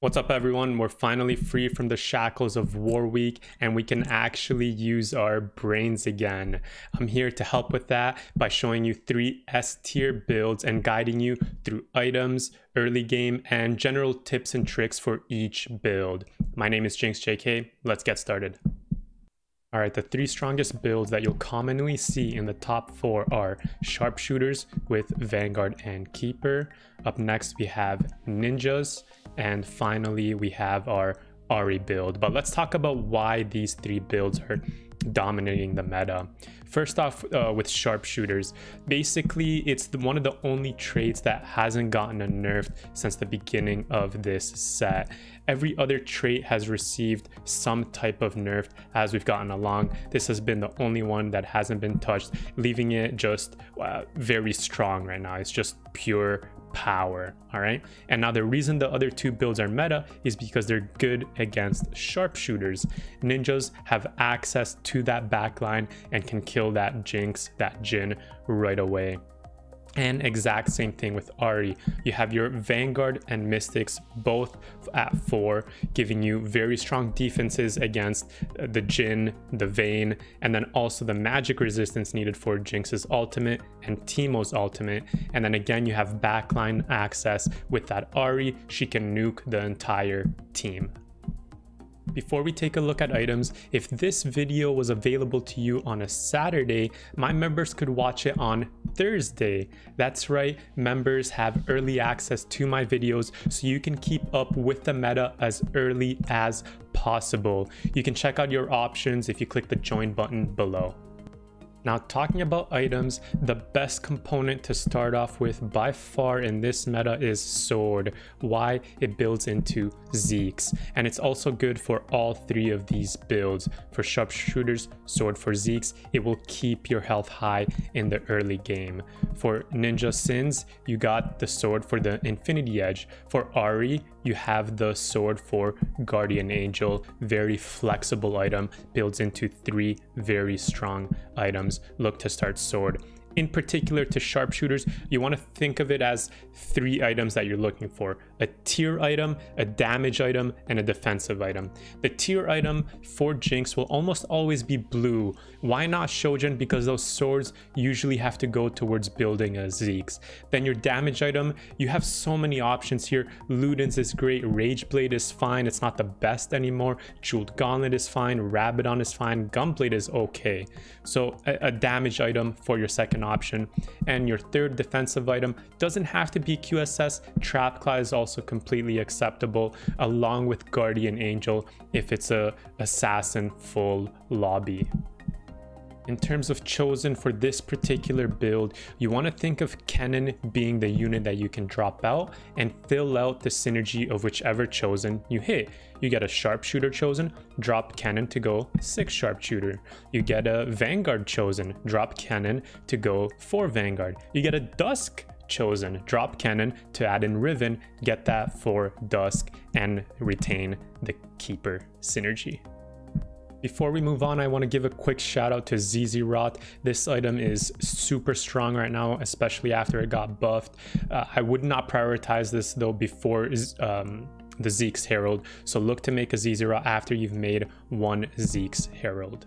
What's up everyone, we're finally free from the shackles of War Week and we can actually use our brains again. I'm here to help with that by showing you 3 S tier builds and guiding you through items, early game, and general tips and tricks for each build. My name is JinxedJK, let's get started. Alright, the 3 strongest builds that you'll commonly see in the top 4 are Sharpshooters with Vanguard and Keeper. Up next we have Ninjas, and finally we have our Ahri build. But let's talk about why these 3 builds are dominating the meta. First off, with Sharpshooters, basically it's one of the only traits that hasn't gotten a nerf since the beginning of this set. Every other trait has received some type of nerf as we've gotten along. This has been the only one that hasn't been touched, leaving it just very strong right now. It's just pure power. All right, and now the reason the other 2 builds are meta is because they're good against Sharpshooters. Ninjas have access to that backline and can kill that Jinx, that Jhin right away. And exact same thing with Ahri. You have your Vanguard and Mystics both at 4, giving you very strong defenses against the Jhin, the Vayne, and then also the magic resistance needed for Jinx's ultimate and Teemo's ultimate. And then again, you have backline access with that Ahri. She can nuke the entire team. Before we take a look at items, if this video was available to you on a Saturday, my members could watch it on Thursday. That's right, members have early access to my videos so you can keep up with the meta as early as possible. You can check out your options if you click the join button below. Now, talking about items, the best component to start off with by far in this meta is Sword. Why? It builds into Zeke's, and it's also good for all 3 of these builds. For Sharpshooters, Sword for Zeke's, it will keep your health high in the early game. For Ninja Sins, you got the Sword for the Infinity Edge. For Ahri, you have the Sword for Guardian Angel. Very flexible item, builds into 3 very strong items. Look to start Sword. In particular to Sharpshooters, you want to think of it as 3 items that you're looking for: a tier item, a damage item, and a defensive item. The tier item for Jinx will almost always be blue. Why not Shojin? Because those swords usually have to go towards building a Zeke's. Then your damage item, you have so many options here. Luden's is great, Rage Blade is fine, it's not the best anymore. Jeweled Gauntlet is fine, Rabadon is fine, Gunblade is okay. So a damage item for your second option. And your third defensive item doesn't have to be QSS. Trapclaw is also completely acceptable, along with Guardian Angel if it's a assassin full lobby. In terms of chosen for this particular build, you want to think of Kennen being the unit that you can drop out and fill out the synergy of whichever chosen you hit. You get a Sharpshooter chosen, drop Kennen to go 6 Sharpshooter. You get a Vanguard chosen, drop Kennen to go 4 Vanguard. You get a Dusk chosen, drop Kennen to add in Riven, get that for Dusk, and retain the Keeper synergy. Before we move on, I want to give a quick shout out to Zizirot. This item is super strong right now, especially after it got buffed. I would not prioritize this though before the Zeke's Herald, so look to make a Zizirot after you've made 1 Zeke's Herald.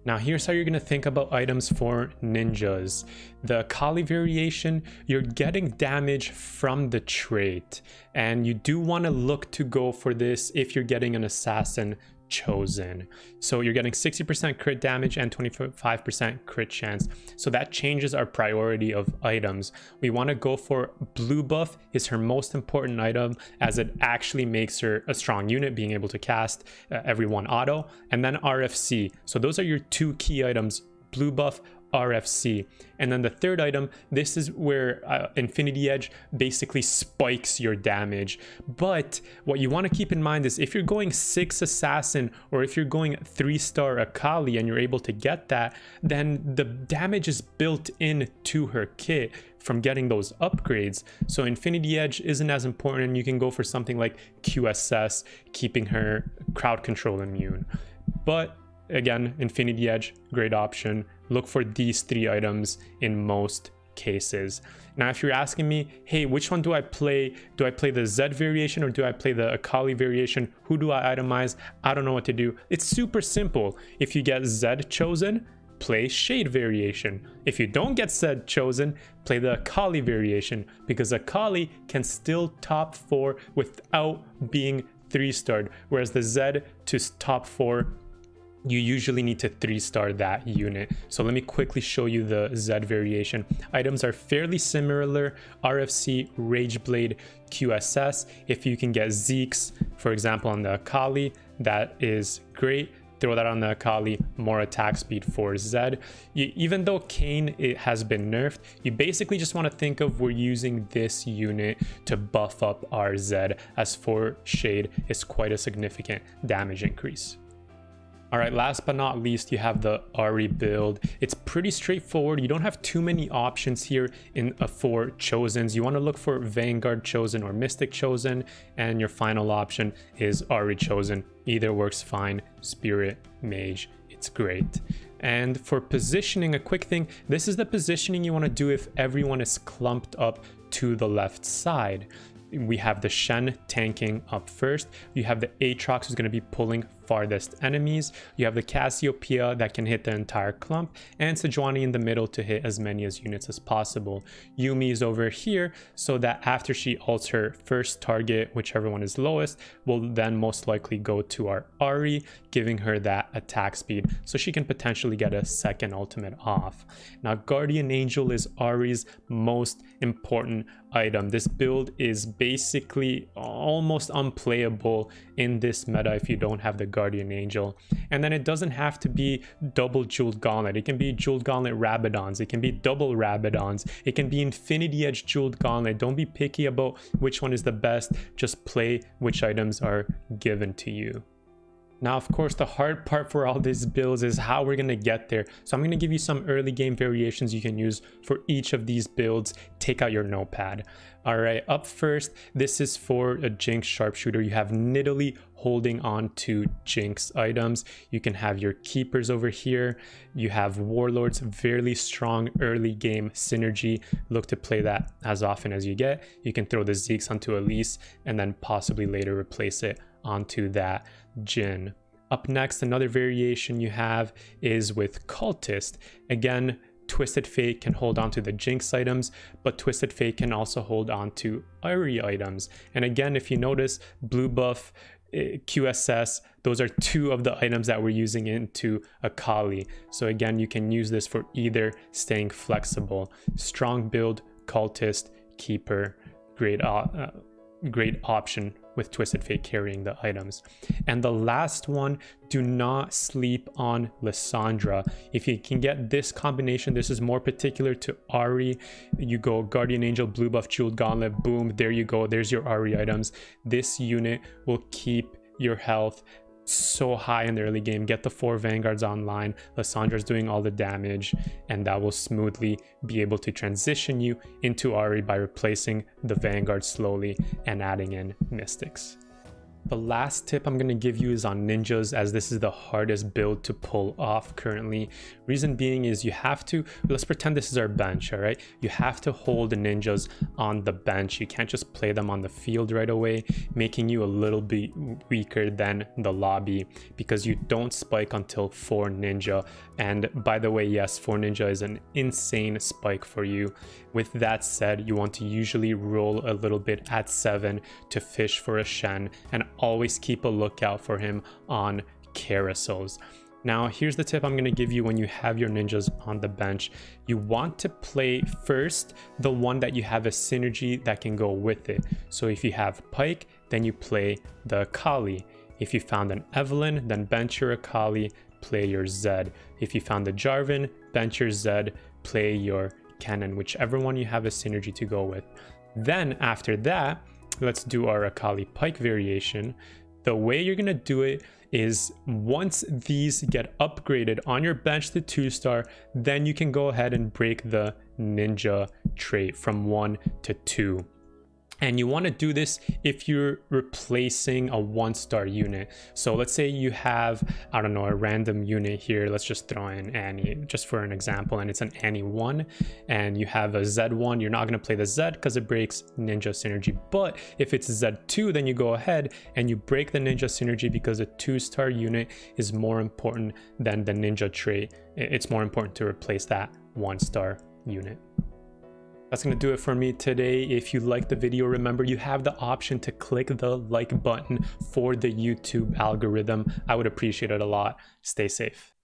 Now here's how you're going to think about items for ninjas. The Akali variation, you're getting damage from the trait, and you do want to look to go for this if you're getting an assassin chosen. So you're getting 60% crit damage and 25% crit chance. So that changes our priority of items. We want to go for blue buff is her most important item, as it actually makes her a strong unit, being able to cast every 1 auto, and then RFC. So those are your 2 key items: blue buff, RFC. And then the third item, this is where Infinity Edge basically spikes your damage. But what you want to keep in mind is if you're going 6 assassin, or if you're going 3-star Akali and you're able to get that, then the damage is built in to her kit from getting those upgrades. So Infinity Edge isn't as important. You can go for something like QSS, keeping her crowd control immune. But again, Infinity Edge, great option. Look for these 3 items in most cases. Now, if you're asking me, hey, which one do I play? Do I play the Zed variation or do I play the Akali variation? Who do I itemize? I don't know what to do. It's super simple. If you get Zed chosen, play Shade variation. If you don't get Zed chosen, play the Akali variation, because Akali can still top 4 without being 3-starred, whereas the Zed to top 4, you usually need to 3-star that unit. So let me quickly show you the Zed variation. Items are fairly similar: RFC, Rageblade, QSS. If you can get Zeke's, for example, on the Akali, that is great. Throw that on the Akali, more attack speed for Zed. Even though Kayn, it has been nerfed, you basically just want to think of we're using this unit to buff up our Zed, as for Shade is quite a significant damage increase. All right, last but not least, you have the Ahri build. It's pretty straightforward. You don't have too many options here for chosens. You want to look for Vanguard chosen or Mystic chosen, and your final option is Ahri chosen. Either works fine. Spirit, Mage, it's great. And for positioning, a quick thing, this is the positioning you want to do if everyone is clumped up to the left side. We have the Shen tanking up first. You have the Aatrox, who's going to be pulling farthest enemies. You have the Cassiopeia that can hit the entire clump, and Sejuani in the middle to hit as many units as possible. Yuumi is over here so that after she ults her first target, whichever one is lowest, will then most likely go to our Ahri, giving her that attack speed so she can potentially get a second ultimate off. Now, Guardian Angel is Ahri's most important item. This build is basically almost unplayable in this meta if you don't have the Guardian Angel. And then it doesn't have to be double Jeweled Gauntlet. It can be Jeweled Gauntlet Rabadons. It can be double Rabadons. It can be Infinity Edge Jeweled Gauntlet. Don't be picky about which one is the best. Just play which items are given to you. Now, of course, the hard part for all these builds is how we're going to get there. So I'm going to give you some early game variations you can use for each of these builds. Take out your notepad. All right, up first, this is for a Jinx Sharpshooter. You have Nidalee holding on to Jinx items. You can have your Keepers over here. You have Warlords, fairly strong early game synergy. Look to play that as often as you get. You can throw the Zeke's onto Elise and then possibly later replace it onto that Jhin. Up next, another variation you have is with Cultist. Again, Twisted Fate can hold on to the Jinx items, but Twisted Fate can also hold on to Ahri items. And again, if you notice, blue buff, QSS, those are two of the items that we're using into Akali. So again, you can use this for either staying flexible. Strong build, Cultist, Keeper, great option with Twisted Fate carrying the items. And the last one, do not sleep on Lissandra. If you can get this combination, this is more particular to Ahri. You go Guardian Angel, blue buff, Jeweled Gauntlet, boom, there you go. There's your Ahri items. This unit will keep your health so high in the early game. Get the 4 Vanguards online. Lissandra's doing all the damage, and that will smoothly be able to transition you into Ahri by replacing the Vanguard slowly and adding in Mystics. The last tip I'm going to give you is on ninjas, as this is the hardest build to pull off currently. Reason being is you have to, let's pretend this is our bench, all right? You have to hold the ninjas on the bench. You can't just play them on the field right away, making you a little bit weaker than the lobby, because you don't spike until 4 ninja. And by the way, yes, 4 ninja is an insane spike for you. With that said, you want to usually roll a little bit at 7 to fish for a Shen, and always keep a lookout for him on carousels. Now, here's the tip I'm going to give you when you have your ninjas on the bench. You want to play first the one that you have a synergy that can go with it. So if you have Pike, then you play the Akali. If you found an Evelynn, then bench your Akali, play your Zed. If you found the Jarvan, bench your Zed, play your Kennen, whichever one you have a synergy to go with. Then after that, let's do our Akali Pike variation. The way you're going to do it is once these get upgraded on your bench to 2-star, then you can go ahead and break the ninja trait from 1 to 2. And you want to do this if you're replacing a 1-star unit. So let's say you have, I don't know, a random unit here. Let's just throw in Annie just for an example, and it's an Annie 1, and you have a Z1. You're not going to play the Z because it breaks ninja synergy. But if it's Z2, then you go ahead and you break the ninja synergy because a 2-star unit is more important than the ninja trait. It's more important to replace that 1-star unit. That's going to do it for me today. If you liked the video, remember you have the option to click the like button for the YouTube algorithm. I would appreciate it a lot. Stay safe.